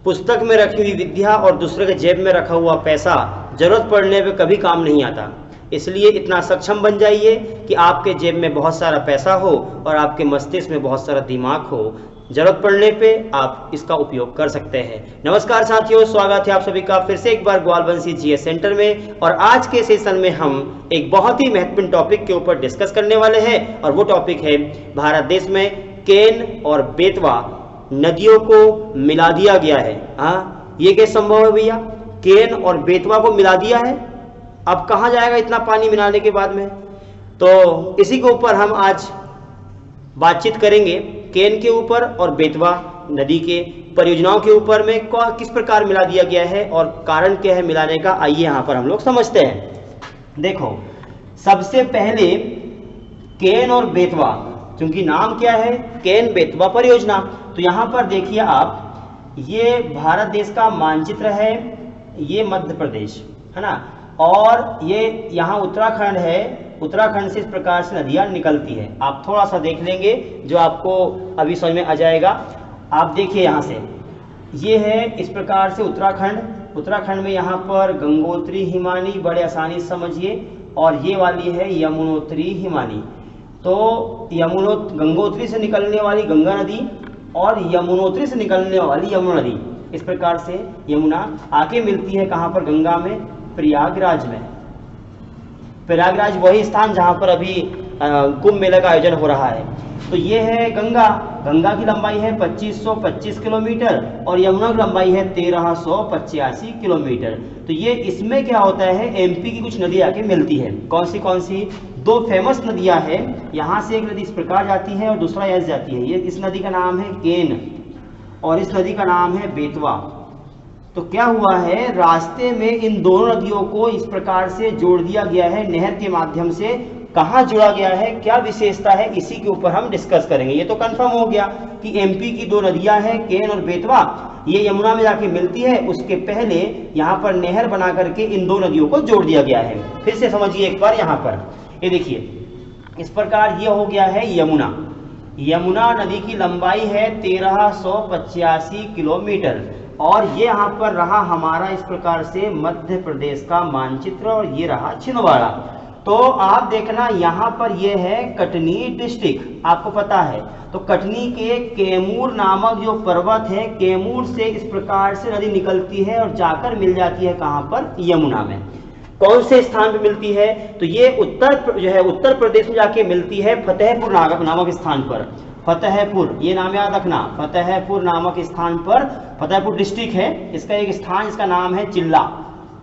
पुस्तक में रखी हुई विद्या और दूसरे के जेब में रखा हुआ पैसा जरूरत पड़ने पे कभी काम नहीं आता। इसलिए इतना सक्षम बन जाइए कि आपके जेब में बहुत सारा पैसा हो और आपके मस्तिष्क में बहुत सारा दिमाग हो। जरूरत पड़ने पे आप इसका उपयोग कर सकते हैं। नमस्कार साथियों, स्वागत है आप सभी का फिर से एक बार ग्वालबंसी जीएस सेंटर में। और आज के सेशन में हम एक बहुत ही महत्वपूर्ण टॉपिक के ऊपर डिस्कस करने वाले हैं और वो टॉपिक है भारत देश में केन और बेतवा नदियों को मिला दिया गया है। हाँ, ये कैसे संभव है भैया? केन और बेतवा को मिला दिया है, अब कहाँ जाएगा इतना पानी मिलाने के बाद में? तो इसी के ऊपर हम आज बातचीत करेंगे, केन के ऊपर और बेतवा नदी के परियोजनाओं के ऊपर में किस प्रकार मिला दिया गया है और कारण क्या है मिलाने का। आइए यहाँ पर हम लोग समझते हैं। देखो, सबसे पहले केन और बेतवा, क्योंकि नाम क्या है, केन बेतवा परियोजना, तो यहाँ पर देखिए आप, ये भारत देश का मानचित्र है, ये मध्य प्रदेश है ना, और ये यहाँ उत्तराखंड है। उत्तराखंड से इस प्रकार से नदियाँ निकलती है। आप थोड़ा सा देख लेंगे जो आपको अभी समझ में आ जाएगा। आप देखिए यहाँ से, ये है इस प्रकार से उत्तराखंड। उत्तराखंड में यहाँ पर गंगोत्री हिमानी, बड़े आसानी से समझिए, और ये वाली है यमुनोत्री हिमानी। तो गंगोत्री से निकलने वाली गंगा नदी और यमुनोत्री से निकलने वाली यमुना नदी, इस प्रकार से यमुना आके मिलती है कहाँ पर? गंगा में, प्रयागराज में। प्रयागराज वही स्थान जहाँ पर अभी कुंभ मेला का आयोजन हो रहा है। तो ये है गंगा। गंगा की लंबाई है 2525 किलोमीटर और यमुना की लंबाई है 1385 किलोमीटर। तो ये इसमें क्या होता है, एमपी की कुछ नदियाँ आके मिलती है। कौन सी? दो फेमस नदियाँ हैं। यहाँ से एक नदी इस प्रकार जाती है और दूसरा ऐसे जाती है। ये इस नदी का नाम है केन और इस नदी का नाम है बेतवा। तो क्या हुआ है, रास्ते में इन दोनों नदियों को इस प्रकार से जोड़ दिया गया है नहर के माध्यम से। कहाँ जुड़ा गया है, क्या विशेषता है, इसी के ऊपर हम डिस्कस करेंगे। ये तो कंफर्म हो गया कि एमपी की दो नदियां हैं, केन और बेतवा, ये यमुना में जाके मिलती है। उसके पहले यहाँ पर नहर बना करके इन दो नदियों को जोड़ दिया गया है। फिर से समझिए एक बार, यहाँ पर ये देखिए, इस प्रकार ये हो गया है यमुना। यमुना नदी की लंबाई है 1385 किलोमीटर और ये यहाँ पर रहा हमारा इस प्रकार से मध्य प्रदेश का मानचित्र और ये रहा छिंदवाड़ा। तो आप देखना, यहाँ पर ये है कटनी डिस्ट्रिक्ट, आपको पता है। तो कटनी के कैमूर नामक जो पर्वत है, कैमूर से इस प्रकार से नदी निकलती है और जाकर मिल जाती है कहाँ पर? यमुना में। कौन से स्थान पे मिलती है? तो ये उत्तर प्रदेश में जाके मिलती है, फतेहपुर नामक स्थान पर। फतेहपुर, ये नाम याद रखना, फतेहपुर नामक स्थान पर, फतेहपुर डिस्ट्रिक्ट है, इसका एक स्थान, इसका नाम है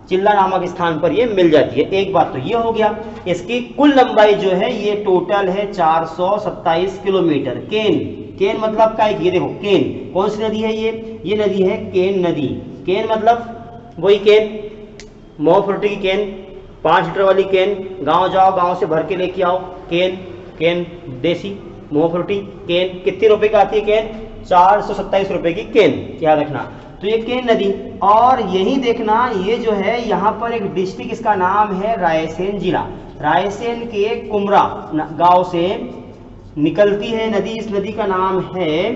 चिल्ला नामक स्थान पर ये मिल जाती है। एक बात तो ये हो गया। इसकी कुल लंबाई जो है ये टोटल है 427 किलोमीटर। केन मतलब क्या है? ये देखो, केन कौन सी नदी है? ये नदी है केन नदी। केन मतलब वही केन, मोहफ्रुटी की केन, 5 लीटर वाली केन। गांव जाओ, गांव से भर के लेके आओ केन देसी मोहफ्रुटी केन। कितने रुपए का आती है केन? 427 रुपए की केन, याद रखना। तो ये केन नदी, और यही देखना, ये जो है यहाँ पर एक डिस्ट्रिक्ट, इसका नाम है रायसेन जिला। रायसेन के कुमरा गांव से निकलती है नदी। इस नदी का नाम है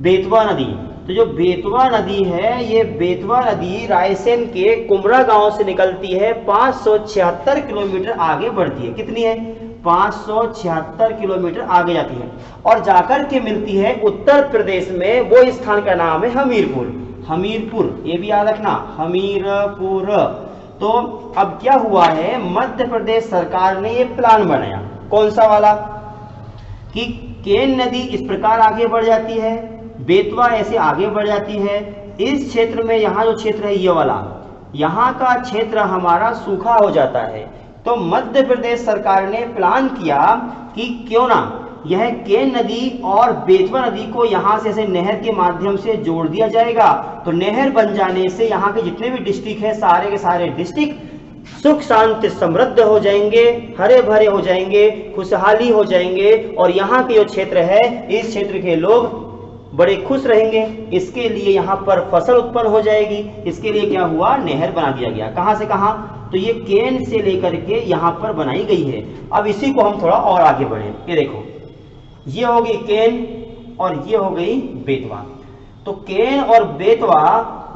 बेतवा नदी। तो जो बेतवा नदी है, ये बेतवा नदी रायसेन के कुमरा गांव से निकलती है, 576 किलोमीटर आगे बढ़ती है। कितनी है? 576 किलोमीटर आगे जाती है और जाकर के मिलती है उत्तर प्रदेश में। वो स्थान का नाम है हमीरपुर, ये भी याद रखना, हमीरपुर। तो अब क्या हुआ है, मध्य प्रदेश सरकार ने ये प्लान बनाया। कौन सा वाला? कि केन नदी इस प्रकार आगे बढ़ जाती है, बेतवा ऐसे आगे बढ़ जाती है। इस क्षेत्र में, यहाँ जो क्षेत्र है ये वाला, यहाँ का क्षेत्र हमारा सूखा हो जाता है। तो मध्य प्रदेश सरकार ने प्लान किया कि क्यों ना यह केन नदी और बेतवा नदी को यहाँ से ऐसे नहर के माध्यम से जोड़ दिया जाएगा। तो नहर बन जाने से यहाँ के जितने भी डिस्ट्रिक्ट है, सारे के सारे डिस्ट्रिक्ट सुख शांति समृद्ध हो जाएंगे, हरे भरे हो जाएंगे, खुशहाली हो जाएंगे और यहाँ के जो क्षेत्र है, इस क्षेत्र के लोग बड़े खुश रहेंगे। इसके लिए यहाँ पर फसल उत्पन्न हो जाएगी। इसके लिए क्या हुआ, नहर बना दिया गया। कहाँ से कहाँ? तो ये केन से लेकर के यहाँ पर बनाई गई है। अब इसी को हम थोड़ा और आगे बढ़े। ये देखो, ये हो गई केन और ये हो गई बेतवा। तो केन और बेतवा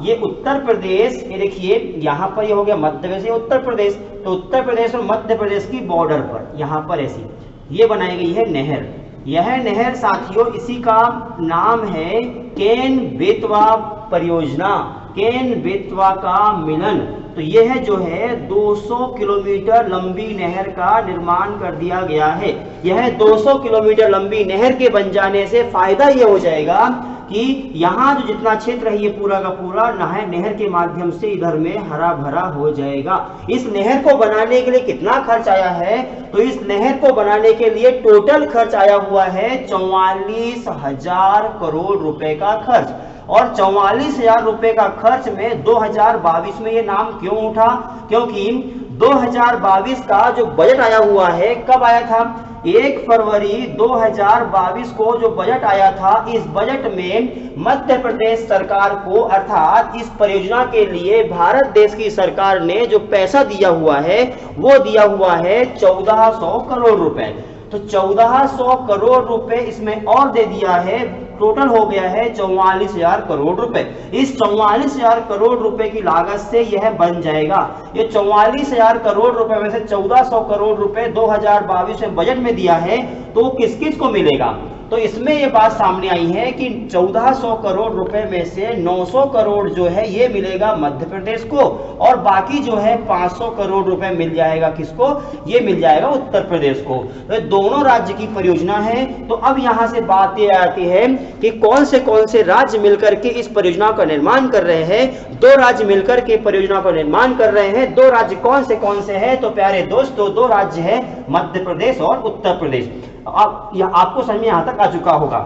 ये उत्तर प्रदेश, ये देखिए यहाँ पर ये हो गया मध्य प्रदेश, ये उत्तर प्रदेश, तो उत्तर प्रदेश और मध्य प्रदेश की बॉर्डर पर यहाँ पर ऐसी ये बनाई गई है नहर। यह नहर साथियों इसी का नाम है केन बेतवा परियोजना, केन बेतवा का मिलन। तो यह जो है 200 किलोमीटर लंबी नहर का निर्माण कर दिया गया है। यह 200 किलोमीटर लंबी नहर के बन जाने से फायदा यह हो जाएगा कि यहाँ जो जितना क्षेत्र है ये पूरा का पूरा नहर के माध्यम से इधर में हरा भरा हो जाएगा। इस नहर को बनाने के लिए कितना खर्च आया है, तो इस नहर को बनाने के लिए टोटल खर्च आया हुआ है 44,000 करोड़ रुपए का खर्च। और 44,000 रुपए का खर्च में 2022 में ये नाम क्यों उठा, क्योंकि 2022 का जो बजट आया हुआ है कब आया था, 1 फरवरी 2022 को जो बजट आया था, इस बजट में मध्य प्रदेश सरकार को अर्थात इस परियोजना के लिए भारत देश की सरकार ने जो पैसा दिया हुआ है वो दिया हुआ है 1400 करोड़ रुपए। तो 1400 करोड़ रुपए इसमें और दे दिया है, टोटल हो गया है 44,000 करोड़ रुपए। इस 44,000 करोड़ रुपए की लागत से यह बन जाएगा। ये 44,000 करोड़ रुपए में से 1400 करोड़ रुपए 2022 में बजट में दिया है, तो किस किस को मिलेगा, तो इसमें यह बात सामने आई है कि 1400 करोड़ रुपए में से 900 करोड़ जो है ये मिलेगा मध्य प्रदेश को, और बाकी जो है 500 करोड़ रुपए मिल जाएगा किसको, ये मिल जाएगा उत्तर प्रदेश को। तो दोनों राज्य की परियोजना है। तो अब यहां से बात ये आती है कि कौन से राज्य मिलकर के इस परियोजना का निर्माण कर रहे हैं। 2 राज्य मिलकर के परियोजना का निर्माण कर रहे हैं। 2 राज्य कौन से हैं, तो प्यारे दोस्तों 2 राज्य है मध्य प्रदेश और उत्तर प्रदेश। अब यह आपको समझ में यहां तक आ चुका होगा।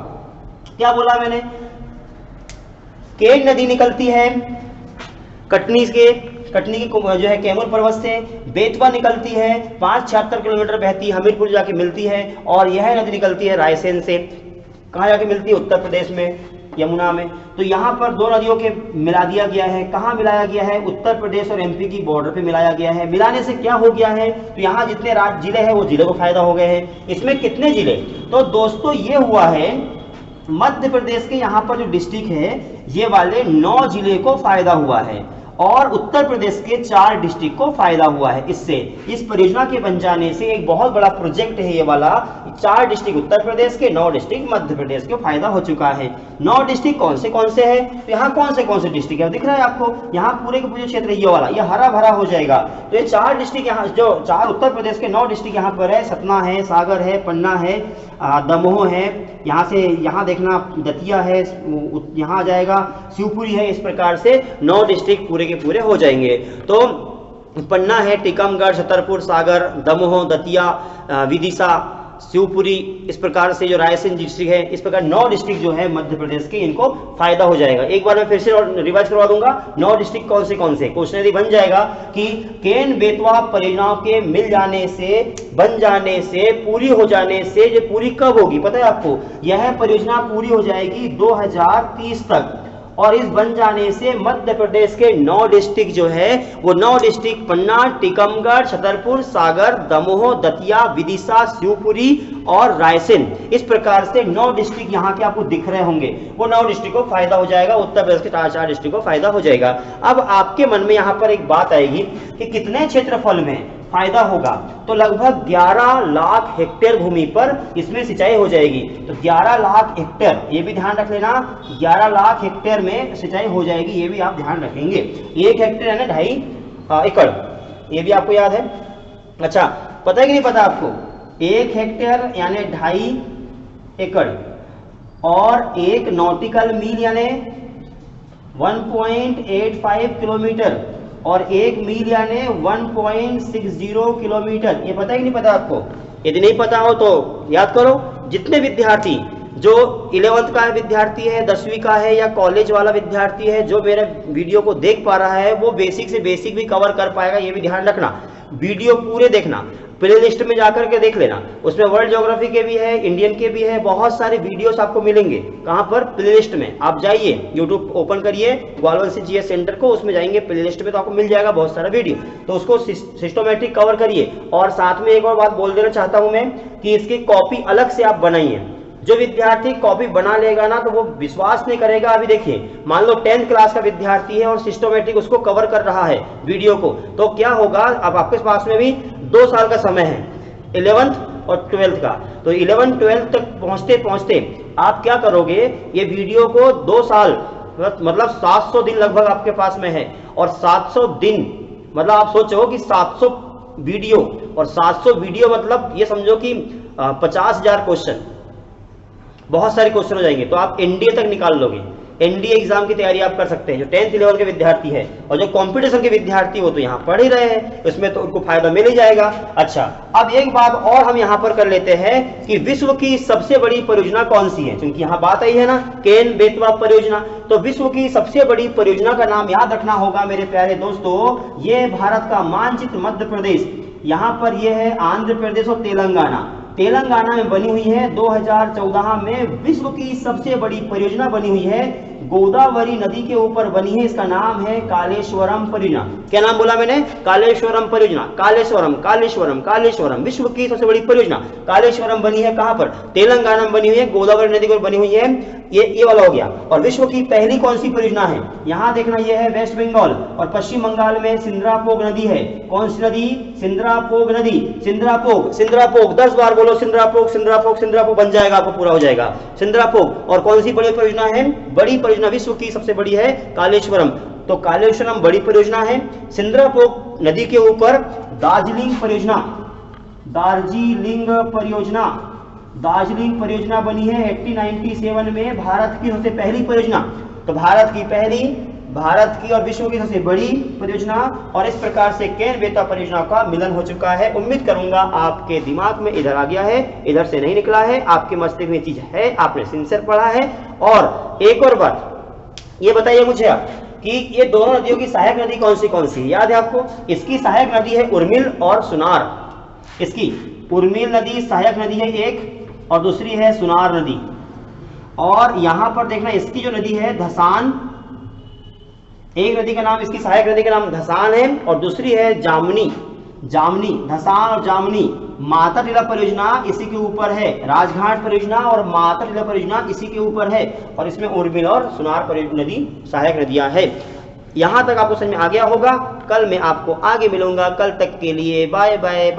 क्या बोला मैंने, केन नदी निकलती है कटनी की जो है कैमूर पर्वत से, बेतवा निकलती है 576 किलोमीटर बहती है, हमीरपुर जाके मिलती है, और यह नदी निकलती है रायसेन से, कहाँ जाके मिलती है, उत्तर प्रदेश में यमुना में। तो यहाँ पर 2 नदियों के मिला दिया गया है। कहाँ मिलाया गया है, उत्तर प्रदेश और एमपी की बॉर्डर पे मिलाया गया है। मिलाने से क्या हो गया है, तो यहाँ जितने राज्य जिले हैं वो जिले को फायदा हो गए हैं। इसमें कितने जिले, तो दोस्तों ये हुआ है मध्य प्रदेश के यहाँ पर जो डिस्ट्रिक्ट है ये वाले 9 जिले को फायदा हुआ है, और उत्तर प्रदेश के 4 डिस्ट्रिक्ट को फायदा हुआ है। इससे इस परियोजना के बन जाने से एक बहुत बड़ा प्रोजेक्ट है ये वाला। 4 डिस्ट्रिक्ट उत्तर प्रदेश के, 9 डिस्ट्रिक्ट मध्य प्रदेश के फायदा हो चुका है। 9 डिस्ट्रिक्ट कौन से है, तो यहाँ कौन से डिस्ट्रिक्ट है दिख रहा है आपको, यहाँ पूरे के पूरे क्षेत्र ये वाला ये हरा भरा हो जाएगा। तो ये 4 डिस्ट्रिक्ट यहाँ जो 4 उत्तर प्रदेश के 9 डिस्ट्रिक्ट यहाँ पर है, सतना है, सागर है, पन्ना है, दमोह है, यहाँ से यहाँ देखना दतिया है, यहाँ आ जाएगा शिवपुरी है। इस प्रकार से 9 डिस्ट्रिक्ट पूरे के पूरे हो जाएंगे। तो पन्ना है, टीकमगढ़, छतरपुर, सागर, दमोह, दतिया, विदिशा, शिवपुरी, इस प्रकार से जो रायसेन डिस्ट्रिक्ट है, इस प्रकार 9 डिस्ट्रिक्ट जो है मध्य प्रदेश के, इनको फायदा हो जाएगा। एक बार मैं फिर से रिवाइज करवा दूंगा, 9 डिस्ट्रिक्ट कौन से क्वेश्चन यदि बन जाएगा कि केन बेतवा परियोजनाओं के मिल जाने से, बन जाने से, पूरी हो जाने से, ये पूरी कब होगी पता है आपको, यह परियोजना पूरी हो जाएगी 2030 तक, और इस बन जाने से मध्य प्रदेश के 9 डिस्ट्रिक्ट जो है वो 9 डिस्ट्रिक्ट पन्ना, टीकमगढ़, छतरपुर, सागर, दमोह, दतिया, विदिशा, शिवपुरी और रायसेन, इस प्रकार से 9 डिस्ट्रिक्ट यहाँ के आपको दिख रहे होंगे, वो 9 डिस्ट्रिक्ट को फायदा हो जाएगा। उत्तर प्रदेश के 4 डिस्ट्रिक्ट को फायदा हो जाएगा। अब आपके मन में यहाँ पर एक बात आएगी कि कितने क्षेत्रफल में फायदा होगा, तो लगभग 11 लाख हेक्टेयर भूमि पर इसमें सिंचाई हो जाएगी। तो 11 लाख हेक्टेयर, ये भी ध्यान रख लेना, 11 लाख हेक्टेयर में सिंचाई हो जाएगी, ये भी आप ध्यान रखेंगे। 1 हेक्टेयर है ना 2.5 एकड़, ये भी आपको याद है। अच्छा, पता है कि नहीं पता आपको, 1 हेक्टेयर यानी 2.5 एकड़, और 1 नॉटिकल मील यानी 1.85 किलोमीटर, और 1 मील यानी 1.60 किलोमीटर। ये पता है कि नहीं पता आपको, यदि नहीं पता हो तो याद करो। जितने विद्यार्थी जो 11th का विद्यार्थी है, 10वीं का है, या कॉलेज वाला विद्यार्थी है जो मेरे वीडियो को देख पा रहा है, वो बेसिक से बेसिक भी कवर कर पाएगा, ये भी ध्यान रखना। वीडियो पूरे देखना, प्ले लिस्ट में जाकर के देख लेना, उसमें वर्ल्ड ज्योग्राफी के भी है, इंडियन के भी है, बहुत सारे वीडियोस आपको मिलेंगे। कहाँ पर, प्ले लिस्ट में। आप जाइए, यूट्यूब ओपन करिए ग्वालवंशी जीएस सेंटर को, उसमें जाएंगे प्ले लिस्ट में तो आपको मिल जाएगा बहुत सारा वीडियो, तो उसको सिस्टमैटिक कवर करिए। और साथ में एक और बात बोल देना चाहता हूं मैं कि इसकी कॉपी अलग से आप बनाइए, जो विद्यार्थी कॉपी बना लेगा ना तो वो विश्वास नहीं करेगा। अभी देखिए, मान लो 10th क्लास का विद्यार्थी है और सिस्टमेटिक उसको कवर कर रहा है वीडियो को, तो क्या होगा, अब आपके पास में भी 2 साल का समय है 11th और 12th का, तो 11 12 तक पहुंचते पहुंचते आप क्या करोगे, ये वीडियो को 2 साल मतलब 700 दिन लगभग आपके पास में है, और 700 दिन मतलब आप सोचो कि 700 वीडियो, और 700 वीडियो मतलब ये समझो कि 50,000 क्वेश्चन, बहुत सारे क्वेश्चन हो जाएंगे, तो आप एनडीए तक निकाल लोगे। एनडीए एग्जाम की तैयारी आप कर सकते हैं जो 10th 11 के विद्यार्थी है, और जो कंपटीशन के विद्यार्थी वो तो यहाँ पढ़ ही रहे हैं, उसमें तो उनको फायदा मिल ही जाएगा। अच्छा, अब एक बात और हम यहाँ पर कर लेते हैं कि विश्व की सबसे बड़ी परियोजना कौन सी है, क्योंकि यहाँ बात आई है ना केन बेतवा परियोजना, तो विश्व की सबसे बड़ी परियोजना का नाम याद रखना होगा मेरे प्यारे दोस्तों, ये भारत का मानचित्र मध्य प्रदेश, यहाँ पर यह है आंध्र प्रदेश और तेलंगाना में बनी हुई है। 2014 में विश्व की सबसे बड़ी परियोजना बनी हुई है, गोदावरी नदी के ऊपर बनी है, इसका नाम है कालेश्वरम परियोजना। क्या नाम बोला मैंने? कालेश्वरम परियोजना। कालेश्वरम विश्व की सबसे बड़ी परियोजना कालेश्वरम बनी है कहां पर? तेलंगाना में बनी हुई है, गोदावरी नदी पर बनी हुई है। ये वाला हो गया। और विश्व की पहली कौन सी परियोजना है, यहां देखना, ये है वेस्ट बंगाल और पश्चिम बंगाल में सिंद्रापोग नदी है। कौन सी नदी? सिंद्रापोग नदी। सिंद्रापोग 10 बार बोलो, सिंद्रापोग बन जाएगा, आपको पूरा हो जाएगा सिंद्रापोग। और कौन सी बड़ी परियोजना है? बड़ी परियोजना विश्व की सबसे बड़ी है कालेश्वरम, तो कालेश्वरम बड़ी परियोजना है। सिंद्रापोग नदी के ऊपर दार्जिलिंग परियोजना बनी है 1897 में, भारत की सबसे पहली परियोजना। तो भारत की और विश्व की सबसे बड़ी परियोजना, और इस प्रकार से केन बेतवा परियोजना का मिलन हो चुका है। उम्मीद करूंगा आपके दिमाग में इधर आ गया है, इधर से नहीं निकला है, आपके मस्तिष्क में चीज है, आपने सिंसियर पढ़ा है। और एक और बात ये बताइए मुझे आप कि ये दोनों नदियों की सहायक नदी कौन सी याद है आपको? इसकी सहायक नदी है उर्मिल और सुनार। इसकी उर्मिल नदी सहायक नदी है एक, और दूसरी है सुनार नदी। और यहां पर देखना, इसकी जो नदी है धसान, एक नदी का नाम, इसकी सहायक नदी का नाम धसान है, और दूसरी है जामनी। धसान और जामनी। माता टीला परियोजना इसी के ऊपर है, राजघाट परियोजना और माता टीला परियोजना इसी के ऊपर है, और इसमें उर्मिल और सुनार नदी सहायक नदियां है। यहां तक आपको समझ में आ गया होगा। कल मैं आपको आगे मिलूंगा, कल तक के लिए बाय बाय।